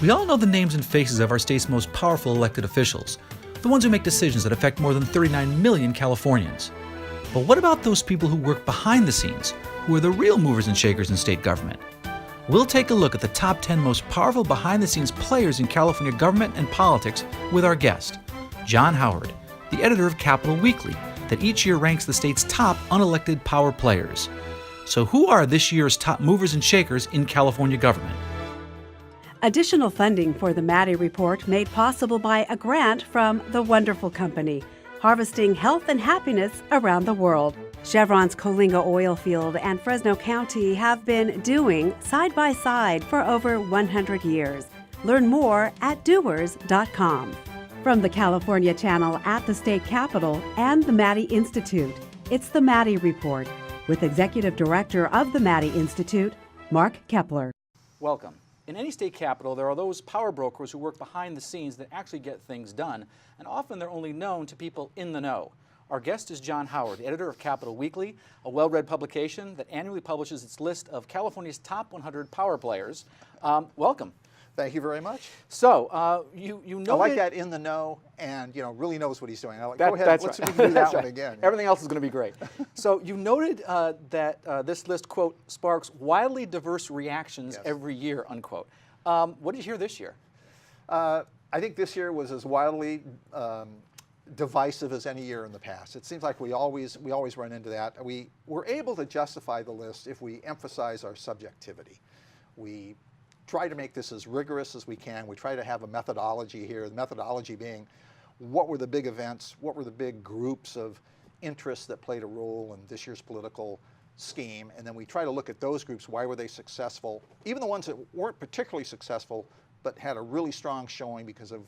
We all know the names and faces of our state's most powerful elected officials, the ones who make decisions that affect more than 39 million Californians. But what about those people who work behind the scenes, who are the real movers and shakers in state government? We'll take a look at the top 10 most powerful behind-the-scenes players in California government and politics with our guest, John Howard, the editor of Capital Weekly, that each year ranks the state's top unelected power players. So who are this year's top movers and shakers in California government? Additional funding for the Maddy Report made possible by a grant from The Wonderful Company, harvesting health and happiness around the world. Chevron's Coalinga oil field and Fresno County have been doing side by side for over 100 years. Learn more at doers.com. From the California Channel at the State Capitol and the Maddy Institute, it's the Maddy Report with Executive Director of the Maddy Institute, Mark Keppler. Welcome. In any state capital, there are those power brokers who work behind the scenes that actually get things done, and often they're only known to people in the know. Our guest is John Howard, the editor of Capital Weekly, a well-read publication that annually publishes its list of California's top 100 power players. Welcome. Thank you very much. So, you know, I like that in the know and really knows what he's doing. I like, go ahead, that's let's right. we can do that That's one right. again. Everything else is going to be great. So you noted that this list, quote, sparks wildly diverse reactions every year, unquote. What did you hear this year? I think this year was as wildly divisive as any year in the past. It seems like we always run into that. We're able to justify the list if we emphasize our subjectivity. We try to make this as rigorous as we can. We try to have a methodology here, the methodology being what were the big events, what were the big groups of interests that played a role in this year's political scheme, and then we try to look at those groups, why were they successful, even the ones that weren't particularly successful but had a really strong showing because of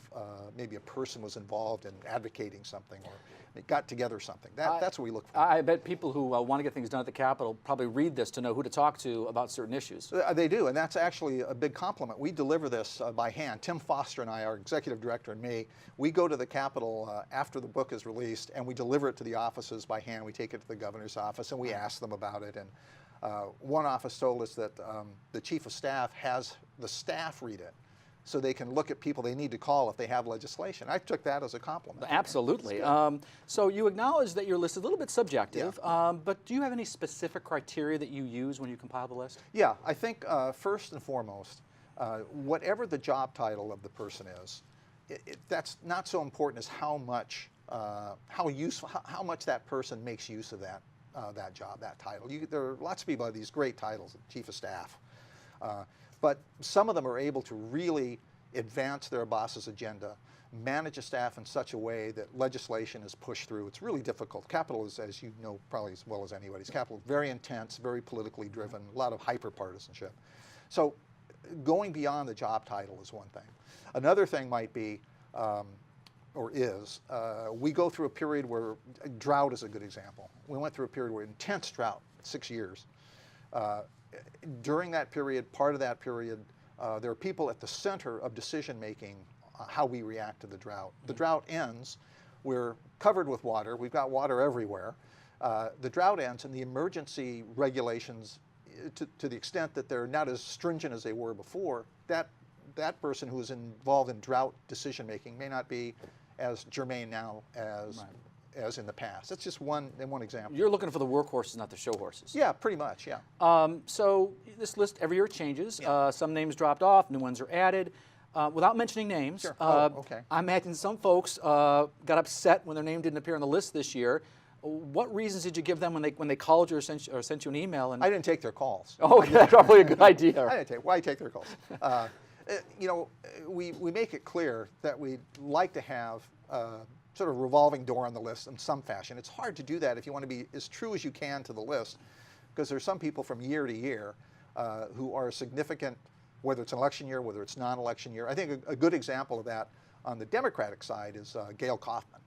maybe a person was involved in advocating something or they got together something. That's what we look for. I bet people who want to get things done at the Capitol probably read this to know who to talk to about certain issues. They do, and that's actually a big compliment. We deliver this by hand. Tim Foster and I, our executive director, and me, we go to the Capitol after the book is released and we deliver it to the offices by hand. We take it to the governor's office and we ask them about it. And one office told us that the chief of staff has the staff read it, so they can look at people they need to call if they have legislation. I took that as a compliment. Absolutely. So you acknowledge that your list is a little bit subjective, but do you have any specific criteria that you use when you compile the list? Yeah, I think first and foremost, whatever the job title of the person is, that's not so important as how much that person makes use of that job, that title. There are lots of people who have these great titles, chief of staff. But some of them are able to really advance their boss's agenda, manage a staff in such a way that legislation is pushed through. It's really difficult. Capital is, as you know probably as well as anybody's, Capital is very intense, very politically driven, a lot of hyper-partisanship. So going beyond the job title is one thing. Another thing might be, we go through a period where, drought is a good example. We went through a period where intense drought, 6 years. During that period, part of that period, there are people at the center of decision-making, how we react to the drought. The drought ends, we're covered with water, we've got water everywhere. The drought ends and the emergency regulations, to the extent that they're not as stringent as they were before, that person who is involved in drought decision-making may not be as germane now as in the past. That's just one example. You're looking for the workhorses, not the show horses. Yeah, pretty much, yeah. So this list every year changes. Yeah. Some names dropped off, new ones are added. Without mentioning names, sure. Okay. I imagine some folks got upset when their name didn't appear on the list this year. What reasons did you give them when they called you or sent you an email? And I didn't take their calls. Oh, okay, that's probably a good idea. Why take their calls? We make it clear that we'd like to have sort of revolving door on the list in some fashion. It's hard to do that if you want to be as true as you can to the list, because there's some people from year to year who are significant, whether it's an election year, whether it's non-election year. I think a good example of that on the Democratic side is Gail Kaufman.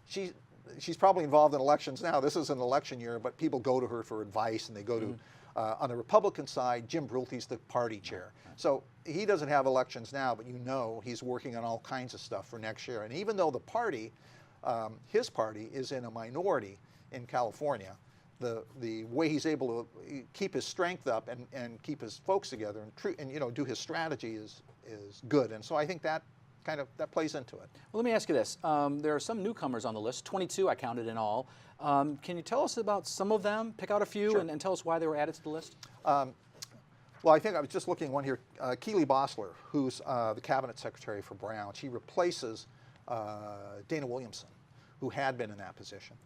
She's probably involved in elections now. This is an election year, but people go to her for advice, and they go to, on the Republican side, Jim Brulte's the party chair. So he doesn't have elections now, but he's working on all kinds of stuff for next year. And even though the party, his party, is in a minority in California, the way he's able to keep his strength up and keep his folks together and do his strategy is good. And so I think that that plays into it. Well, let me ask you this. There are some newcomers on the list, 22 I counted in all. Can you tell us about some of them, pick out a few, Sure. and tell us why they were added to the list? Well, I think I was just looking at one here. Keely Bossler, who's the cabinet secretary for Brown. She replaces Dana Williamson, who had been in that position.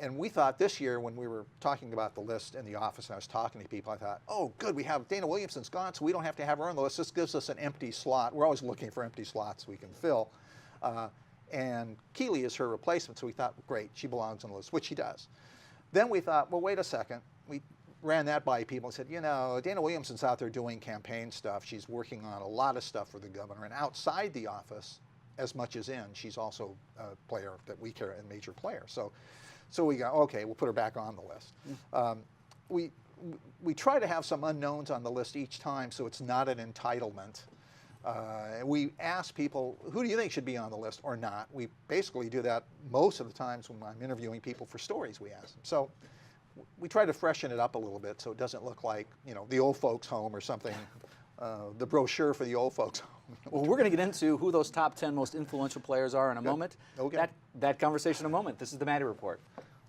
And we thought this year, when we were talking about the list in the office and I was talking to people, I thought, oh, good, we have Dana Williamson's gone, so we don't have to have her on the list. This gives us an empty slot. We're always looking for empty slots we can fill. And Keely is her replacement, so we thought, great, she belongs on the list, which she does. Then we thought, well, wait a second. We ran that by people and said, you know, Dana Williamson's out there doing campaign stuff. She's working on a lot of stuff for the governor. And outside the office, as much as in, she's also a player that we care, a major player. So we go, okay, we'll put her back on the list. We try to have some unknowns on the list each time, so it's not an entitlement. We ask people, who do you think should be on the list or not? We basically do that most of the times when I'm interviewing people for stories, we ask them. So we try to freshen it up a little bit so it doesn't look like, you know, the old folks home or something, the brochure for the old folks home. Well, we're going to get into who those top 10 most influential players are in a moment. Okay. That conversation in a moment. This is the Maddy Report.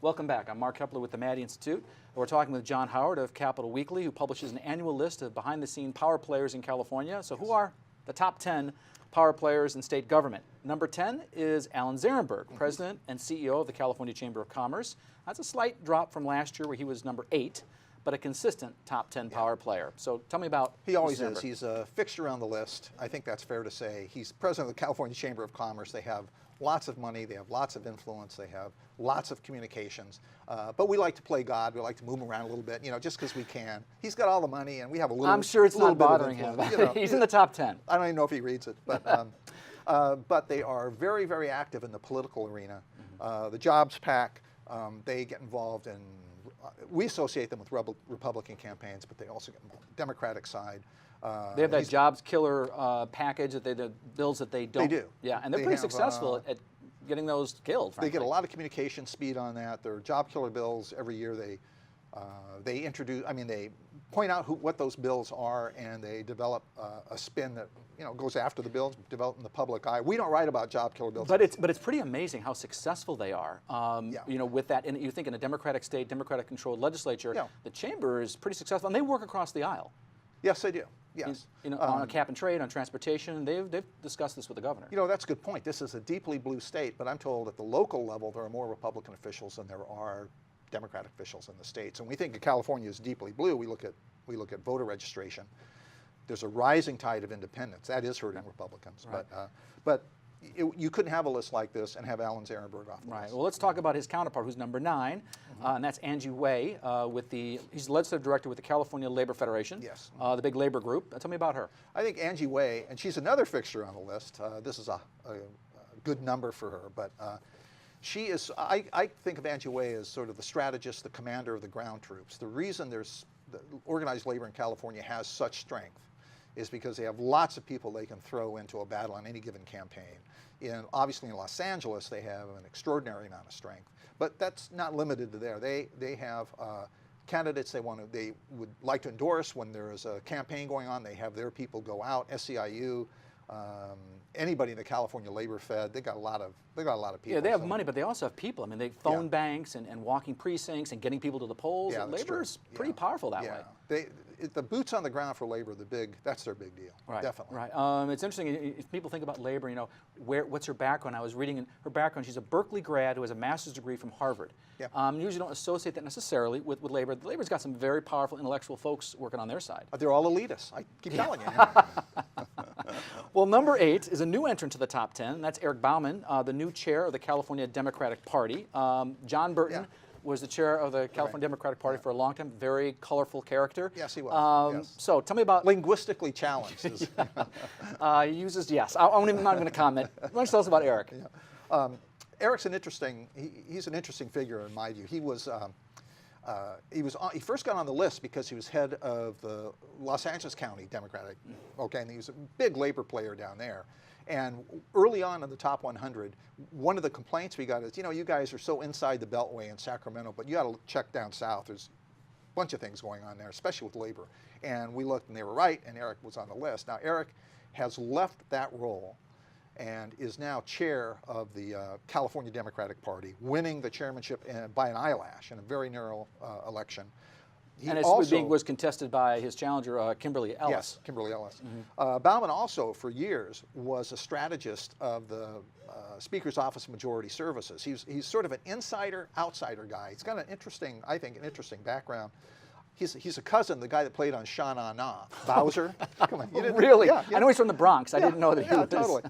Welcome back. I'm Mark Keppler with the Maddy Institute. We're talking with John Howard of Capital Weekly, who publishes an annual list of behind-the-scene power players in California. So who are the top 10 power players in state government? Number 10 is Alan Zarenberg, President and CEO of the California Chamber of Commerce. That's a slight drop from last year where he was number 8, but a consistent top 10 power player. So tell me about He always Mr. is. Zarenberg. He's a fixture on the list. I think that's fair to say. He's president of the California Chamber of Commerce. They have lots of money. They have lots of influence. They have lots of communications. But we like to play God. We like to move him around a little bit, you know, just because we can. He's got all the money, and we have a little. I'm sure it's little not bit of bothering him. influence, you know. He's in the top 10. I don't even know if he reads it, but they are very, very active in the political arena. The Jobs PAC, they get involved in. We associate them with Republican campaigns, but they also get involved in the Democratic side. They have that jobs killer package, that the bills that they don't. They do. Yeah, and they're They pretty have, successful at getting those killed. They get a frankly. lot of communication speed on that. Their job killer bills every year. They introduce. I mean, they point out what those bills are, and they develop a spin that goes after the bills, developed in the public eye. We don't write about job killer bills. But it's pretty amazing how successful they are. With that, and you think in a Democratic state, Democratic-controlled legislature, the chamber is pretty successful, and they work across the aisle. Yes, they do. Yes. On cap and trade, on transportation, they've discussed this with the governor. That's a good point. This is a deeply blue state, but I'm told at the local level there are more Republican officials than there are Democratic officials in the states. And we think of California as deeply blue. We look at voter registration. There's a rising tide of independents. That is hurting Republicans. Right. But you couldn't have a list like this and have Alan Zarenberg off the Right. list. Well, let's talk about his counterpart, who's number 9, and that's Angie Way. He's the legislative director with the California Labor Federation. Yes. The big labor group. Tell me about her. I think Angie Way, and she's another fixture on the list. This is a good number for her, but she is. I think of Angie Way as sort of the strategist, the commander of the ground troops. The reason the organized labor in California has such strength is because they have lots of people they can throw into a battle on any given campaign. Obviously in Los Angeles, they have an extraordinary amount of strength, but that's not limited to there. They have candidates they would like to endorse when there is a campaign going on. They have their people go out. SEIU, anybody in the California Labor Fed, they got a lot of people. Yeah, they have money, but they also have people. I mean, they phone banks and walking precincts and getting people to the polls. Yeah, that's labor is true. pretty powerful that way. The boots on the ground for labor, that's their big deal. Right, Definitely. Right. It's interesting, if people think about labor, what's her background? I was reading her background. She's a Berkeley grad who has a master's degree from Harvard. Yeah. Usually don't associate that necessarily with labor. The labor's got some very powerful intellectual folks working on their side. They're all elitists. I keep telling you. Well, number 8 is a new entrant to the top 10, and that's Eric Bauman, the new chair of the California Democratic Party. John Burton was the chair of the California Democratic Party for a long time. Very colorful character. Yes, he was. Yes. So tell me about... Linguistically challenged. He uses, yes. I'm not even going to comment. Why don't you tell us about Eric? Eric's he's an interesting figure in my view. He first got on the list because he was head of the Los Angeles County Democratic, and he was a big labor player down there. And early on in the top 100, one of the complaints we got is, you guys are so inside the Beltway in Sacramento, but you got to check down south. There's a bunch of things going on there, especially with labor. And we looked, and they were right, and Eric was on the list. Now, Eric has left that role and is now chair of the California Democratic Party, winning the chairmanship by an eyelash in a very narrow election. And it was contested by his challenger, Kimberly Ellis. Yes, Kimberly Ellis. Bauman also, for years, was a strategist of the Speaker's Office of Majority Services. He's sort of an insider, outsider guy. He's got an interesting, I think, an interesting background. He's a cousin of the guy that played on Sha Na Na, Bowser. Come on, you didn't, really? Yeah, I know he's from the Bronx. I didn't know that he was. Totally.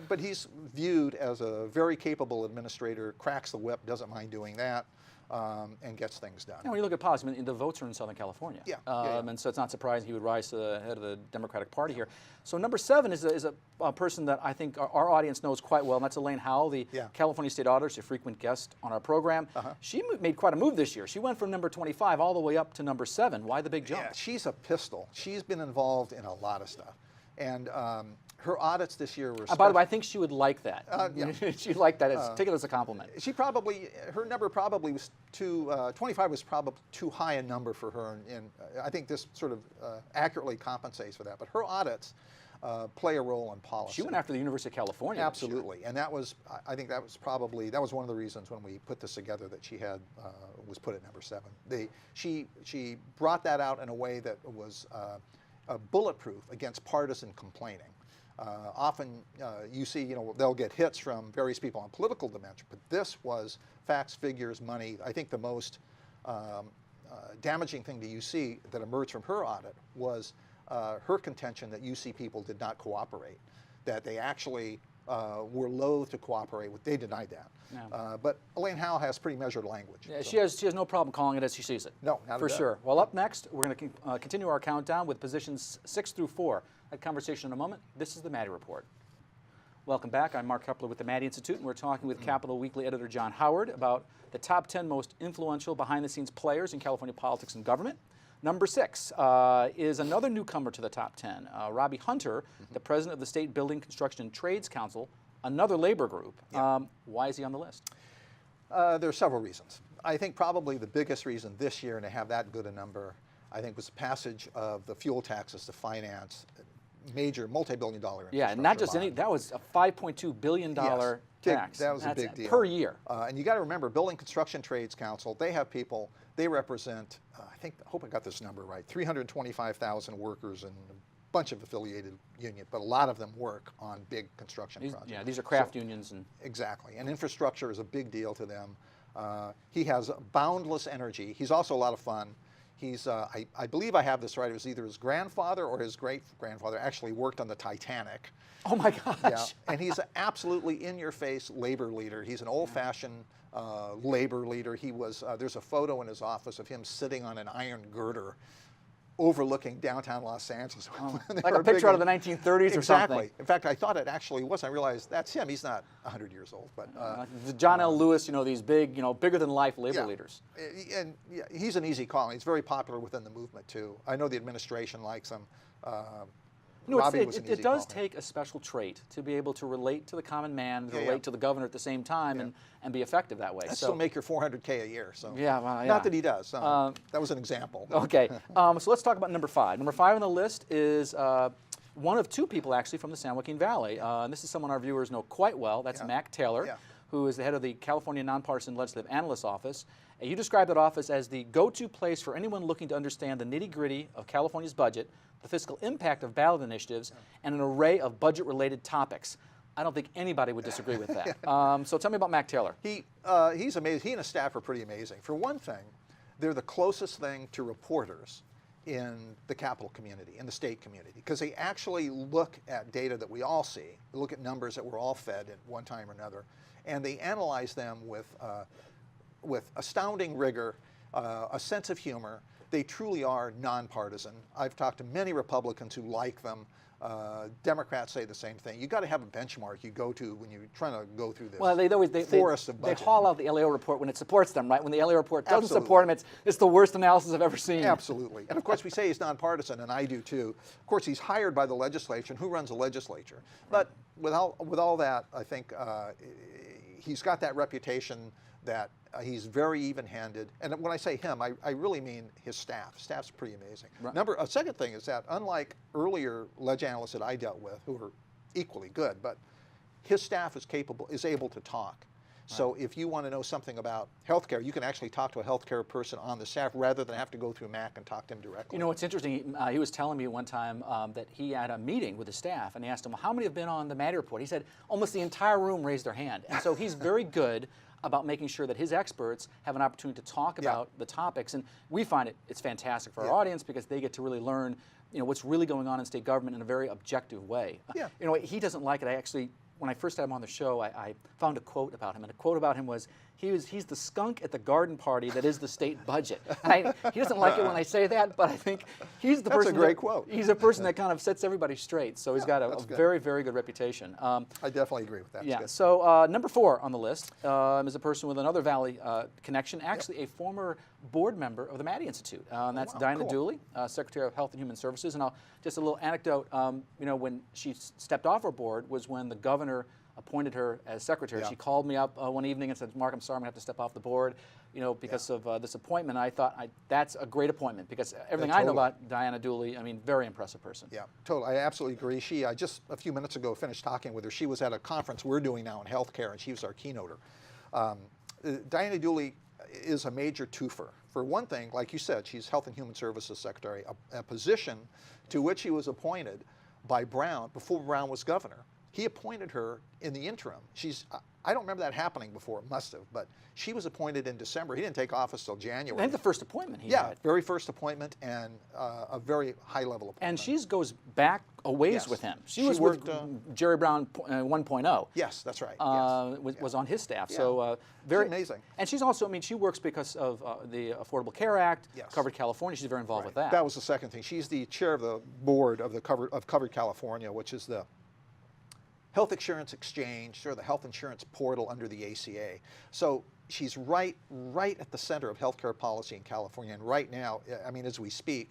But he's viewed as a very capable administrator, cracks the whip, doesn't mind doing that. And gets things done. When you look at policy, I mean, the votes are in Southern California. And so it's not surprising he would rise to the head of the Democratic Party here. So number 7 is a person that I think our audience knows quite well, and that's Elaine Howell, the California State Auditor. She's a frequent guest on our program. She made quite a move this year. She went from number 25 all the way up to number 7. Why the big jump? Yeah, she's a pistol. She's been involved in a lot of stuff. And her audits this year were by the way, I think she would like that. Yeah. She'd like that. Take it as a compliment. She probably, her number probably was 25 was probably too high a number for her, and I think this sort of accurately compensates for that. But her audits play a role in policy. She went after the University of California. Absolutely, and that was, I think that was one of the reasons when we put this together that she had was put at number 7. She brought that out in a way that was bulletproof against partisan complaining. Often you see, they'll get hits from various people on political dimension, but this was facts, figures, money. I think the most damaging thing to UC that emerged from her audit was her contention that UC people did not cooperate, that they actually were loath to cooperate. They denied that. Yeah. But Elaine Howell has pretty measured language. Yeah, so. She has no problem calling it as she sees it. No, not for sure. Well, up next, we're going to continue our countdown with positions 6 through 4. That conversation in a moment. This is the Maddy Report. Welcome back. I'm Mark Keppler with the Maddy Institute, and we're talking with Capital Weekly editor John Howard about the top 10 most influential behind-the-scenes players in California politics and government. Number 6 is another newcomer to the top 10, Robbie Hunter, the president of the State Building, Construction, and Trades Council, another labor group. Yeah. Why is he on the list? There are several reasons. I think probably the biggest reason this year, and to have that good a number, I think was the passage of the fuel taxes to finance major multi-billion-dollar infrastructure. Yeah, not just any, that was a $5.2 billion tax. That was a big deal. Per year. And you got to remember, Building Construction Trades Council, they have people, they represent, I hope I got this number right, 325,000 workers and a bunch of affiliated unions, but a lot of them work on big construction projects. Yeah, these are craft unions. Exactly, and infrastructure is a big deal to them. He has boundless energy. He's also a lot of fun. He's, I believe I have this right, it was either his grandfather or his great-grandfather actually worked on the Titanic. Oh my gosh. Yeah, and he's an absolutely in-your-face labor leader. He's an old-fashioned labor leader. He was, there's a photo in his office of him sitting on an iron girder overlooking downtown Los Angeles. Oh, like a picture out of the 1930s or something. Exactly. In fact, I thought it actually was. I realized that's him. He's not 100 years old. But John L. Lewis, these big, bigger-than-life labor leaders. And he's an easy call. He's very popular within the movement, too. I know the administration likes him. It does take a special trait to be able to relate to the common man, to relate to the governor at the same time, and be effective that way. Still make your $400K a year. So yeah, well, not that he does. That was an example. Okay, so let's talk about number 5. Number 5 on the list is one of 2 people actually from the San Joaquin Valley, and this is someone our viewers know quite well. That's Mac Taylor, who is the head of the California Nonpartisan Legislative Analyst Office. You describe that office as the go-to place for anyone looking to understand the nitty-gritty of California's budget, the fiscal impact of ballot initiatives, and an array of budget-related topics. I don't think anybody would disagree with that. So tell me about Mac Taylor. He's amazing. He and his staff are pretty amazing. For one thing, they're the closest thing to reporters in the capital community, in the state community, because they actually look at data that we all see, they look at numbers that we're all fed at one time or another, and they analyze them with astounding rigor, a sense of humor. They truly are nonpartisan. I've talked to many Republicans who like them. Democrats say the same thing. You've got to have a benchmark you go to when you're trying to go through this forest of budget. They haul out the LAO report when it supports them, right? When the LAO report doesn't support them, it's the worst analysis I've ever seen. Absolutely. And of course we say he's nonpartisan, and I do too. Of course he's hired by the legislature, and who runs the legislature? But with all that, I think he's got that reputation that he's very even-handed. And when I say him, I really mean his staff. Staff's pretty amazing. Right. A second thing is that unlike earlier ledge analysts that I dealt with, who were equally good, but his staff is able to talk. So if you want to know something about healthcare, you can actually talk to a healthcare person on the staff rather than have to go through Mac and talk to him directly. You know, what's interesting, he was telling me one time that he had a meeting with his staff, and he asked him, well, how many have been on the Maddy report? He said almost the entire room raised their hand. And so he's very good about making sure that his experts have an opportunity to talk about the topics. And we find it's fantastic for our audience because they get to really learn, you know, what's really going on in state government in a very objective way. Yeah. You know, he doesn't like it. When I first had him on the show, I found a quote about him, and a quote about him was, he's the skunk at the garden party that is the state budget. And he doesn't like it when I say that, but I think he's the person. That's a great quote. He's a person that kind of sets everybody straight, so he's got a very, very good reputation. I definitely agree with that. Yeah, so number 4 on the list is a person with another Valley connection, actually a former board member of the Maddy Institute. That's Diana Dooley, Secretary of Health and Human Services. And just a little anecdote, you know, when she stepped off her board was when the governor appointed her as secretary. She called me up one evening and said, Mark, I'm sorry, I'm going to have to step off the board, you know, because of this appointment. I thought that's a great appointment because everything I know about Diana Dooley, I mean, very impressive person. Yeah, totally. I absolutely agree. I just a few minutes ago finished talking with her. She was at a conference we're doing now in healthcare, and she was our keynoter. Diana Dooley is a major twofer. For one thing, like you said, she's Health and Human Services Secretary, a position to which she was appointed by Brown before Brown was governor. He appointed her in the interim. I don't remember that happening before, it must have, but she was appointed in December. He didn't take office till January. I think the first appointment he had. Very first appointment, and a very high-level appointment. And she goes back a ways with him. She was with Jerry Brown 1.0. Yes, that's right. Was on his staff. So very amazing. And she's also, I mean, she works because of the Affordable Care Act, Covered California. She's very involved with that. That was the second thing. She's the chair of the board of Covered California, which is the health insurance exchange, or the health insurance portal under the ACA. So she's right at the center of healthcare policy in California. And right now, I mean, as we speak,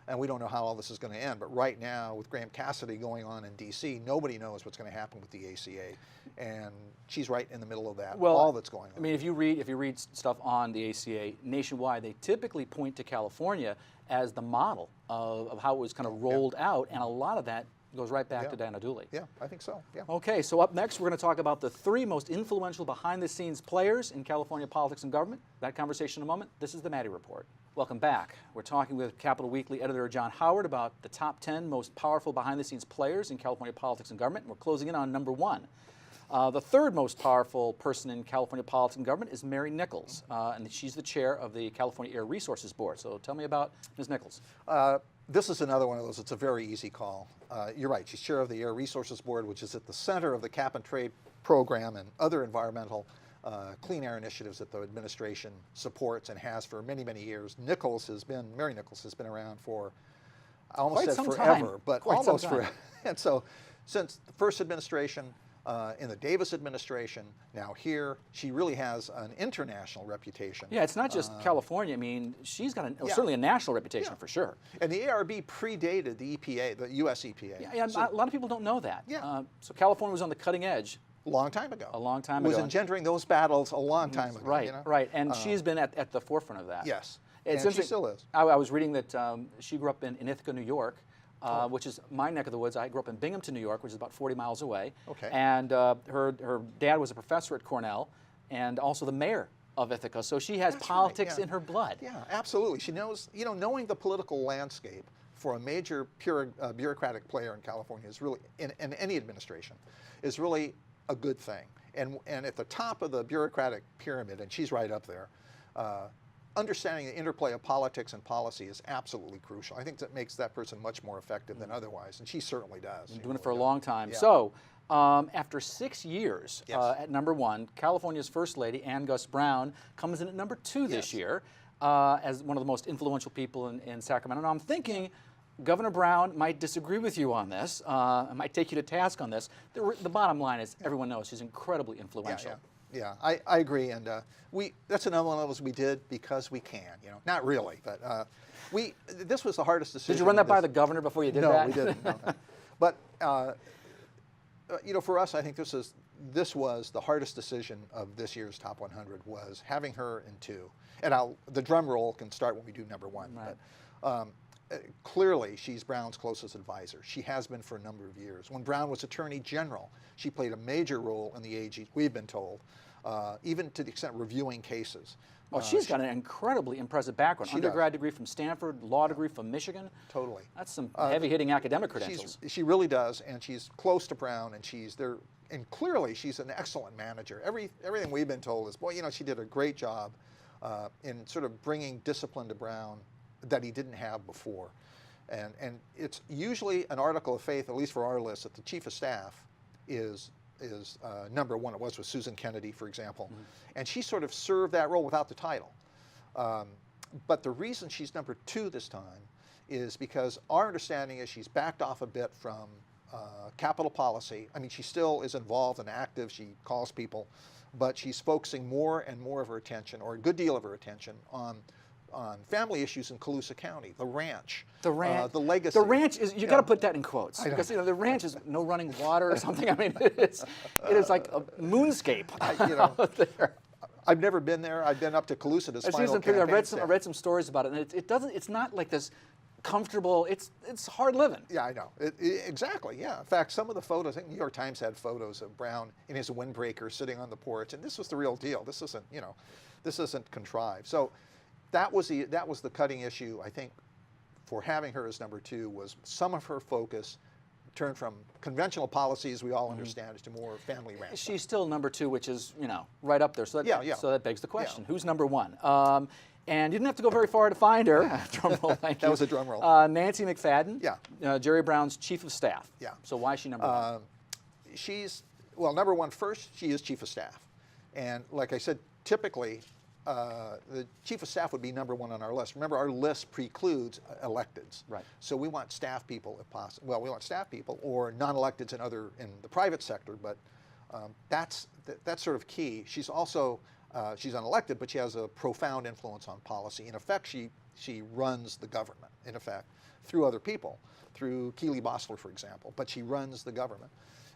and we don't know how all this is going to end, but right now, with Graham Cassidy going on in D.C., nobody knows what's going to happen with the ACA. And she's right in the middle of that, all that's going on. I mean, if you read stuff on the ACA nationwide, they typically point to California as the model of how it was kind of rolled out, and a lot of that goes right back to Diana Dooley. Yeah, I think so. Yeah. Okay, so up next, we're going to talk about the 3 most influential behind-the-scenes players in California politics and government. That conversation in a moment. This is the Maddy Report. Welcome back. We're talking with Capital Weekly editor John Howard about the top 10 most powerful behind-the-scenes players in California politics and government. And we're closing in on number 1. The 3rd most powerful person in California politics and government is Mary Nichols, and she's the chair of the California Air Resources Board. So tell me about Ms. Nichols. This is another one of those. It's a very easy call. You're right. She's chair of the Air Resources Board, which is at the center of the cap and trade program and other environmental clean air initiatives that the administration supports and has for many, many years. Mary Nichols has been around for, I almost said forever, but almost forever. And so since the first administration, in the Davis administration, now here, she really has an international reputation. Yeah, it's not just California. I mean, she's got certainly a national reputation for sure. And the ARB predated the EPA, the U.S. EPA. Yeah, so, a lot of people don't know that. Yeah. So California was on the cutting edge. A long time ago. A long time ago. Was engendering those battles a long time ago. Right, you know? right. And she's been at the forefront of that. Yes. And she still is. I was reading that she grew up in Ithaca, New York. Which is my neck of the woods. I grew up in Binghamton, New York, which is about 40 miles away. Okay. And her dad was a professor at Cornell and also the mayor of Ithaca. So she has politics in her blood. Yeah, absolutely. She knows, knowing the political landscape for a major bureaucratic player in California is really, in any administration, is really a good thing. And at the top of the bureaucratic pyramid, and she's right up there, understanding the interplay of politics and policy is absolutely crucial. I think that makes that person much more effective than otherwise, and she certainly does. Been doing it for a long time. Yeah. So, after 6 years at number 1, California's First Lady, Ann Gus Brown, comes in at number 2 this year as one of the most influential people in Sacramento. Now, I'm thinking Governor Brown might disagree with you on this. I might take you to task on this. The bottom line is everyone knows she's incredibly influential. Yeah, I agree, and that's another one of those we did because we can, not really, but this was the hardest decision. Did you run that by the governor before you did that? No, we didn't. No. But for us, I think this was the hardest decision of this year's Top 100, was having her in 2. And the drum roll can start when we do number 1. Right. But, clearly, she's Brown's closest advisor. She has been for a number of years. When Brown was Attorney General, she played a major role in the AG, we've been told, even to the extent reviewing cases. Well, she's got an incredibly impressive background. She Undergrad degree from Stanford, law degree from Michigan. Totally. That's some heavy-hitting academic credentials. She really does, and she's close to Brown, and she's there. And clearly, she's an excellent manager. Everything we've been told is, boy, she did a great job in sort of bringing discipline to Brown that he didn't have before. And it's usually an article of faith, at least for our list, that the chief of staff is number 1. It was with Susan Kennedy, for example. Mm-hmm. And she sort of served that role without the title. But the reason she's number 2 this time is because our understanding is she's backed off a bit from capital policy. I mean, she still is involved and active. She calls people, but she's focusing more and more of her attention, or a good deal of her attention, on family issues in Colusa County, the ranch, the legacy. The ranch is, you got to put that in quotes, because the ranch is no running water or something. I mean, it is like a moonscape out there. I've never been there. I've been up to Colusa to spinal campaign. I read some stories about it, and it's not like this comfortable. It's hard living. Yeah, I know. Exactly. Yeah. In fact, some of the photos, I think New York Times had photos of Brown in his windbreaker sitting on the porch, and this was the real deal. This isn't contrived. So that was the cutting issue, I think, for having her as number 2, was some of her focus turned from conventional policies we all understand to more family ranch. She's still number 2, which is right up there. So that, so that begs the question: who's number 1? And you didn't have to go very far to find her. Drum roll, thank you. That was a drum roll. Nancy McFadden. Yeah. Jerry Brown's chief of staff. Yeah. So why is she number 1? Number 1 first. She is chief of staff, and like I said, typically. The chief of staff would be number 1 on our list. Remember, our list precludes electeds. Right. So we want staff people, if possible. Well, we want staff people or non-electeds in the private sector. But that's sort of key. She's also she's unelected, but she has a profound influence on policy. In effect, she runs the government. In effect, through other people, through Keely Bosler, for example. But she runs the government.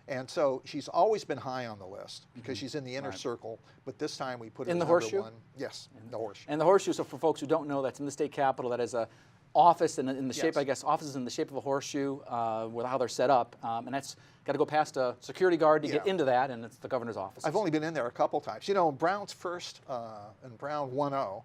And so she's always been high on the list because she's in the inner circle, but this time we put her in the number horseshoe? 1. Yes, in the horseshoe. And the horseshoe, so for folks who don't know, that's in the state capitol. That is a office in the shape, I guess, offices in the shape of a horseshoe with how they're set up. And that's got to go past a security guard to get into that, and it's the governor's office. I've only been in there a couple times. Brown's first, in Brown 1-0,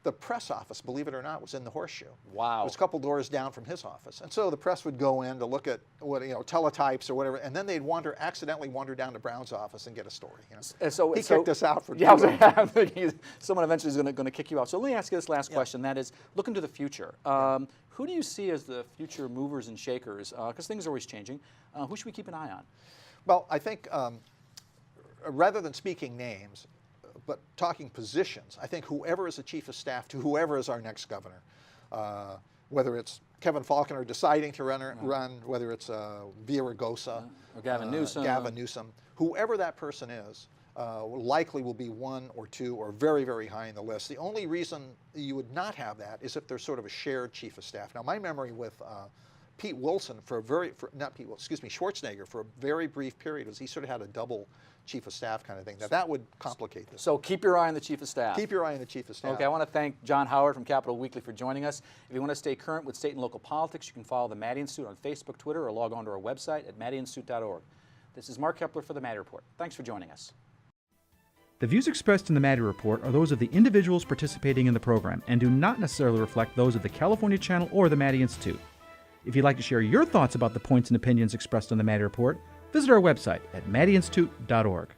the press office, believe it or not, was in the horseshoe. Wow. It was a couple doors down from his office. And so the press would go in to look at what, teletypes or whatever, and then they'd accidentally wander down to Brown's office and get a story. He kicked us out for I'm thinking someone eventually is going to kick you out. So let me ask you this last question. That is, look into the future. Who do you see as the future movers and shakers? Because things are always changing. Who should we keep an eye on? Well, I think rather than speaking names, but talking positions, I think whoever is the chief of staff to whoever is our next governor, whether it's Kevin Faulconer deciding to run, whether it's Villaraigosa, or Gavin Newsom, whoever that person is, likely will be 1 or 2 or very, very high in the list. The only reason you would not have that is if there's sort of a shared chief of staff. Now, my memory with Pete Wilson Schwarzenegger for a very brief period was he sort of had a double chief of staff kind of thing. That would complicate this. So keep your eye on the chief of staff. Keep your eye on the chief of staff. Okay, I want to thank John Howard from Capital Weekly for joining us. If you want to stay current with state and local politics, you can follow the Maddy Institute on Facebook, Twitter, or log on to our website at maddyinstitute.org. This is Mark Keppler for the Maddy Report. Thanks for joining us. The views expressed in the Maddy Report are those of the individuals participating in the program and do not necessarily reflect those of the California Channel or the Maddy Institute. If you'd like to share your thoughts about the points and opinions expressed on the Maddy Report, visit our website at maddyinstitute.org.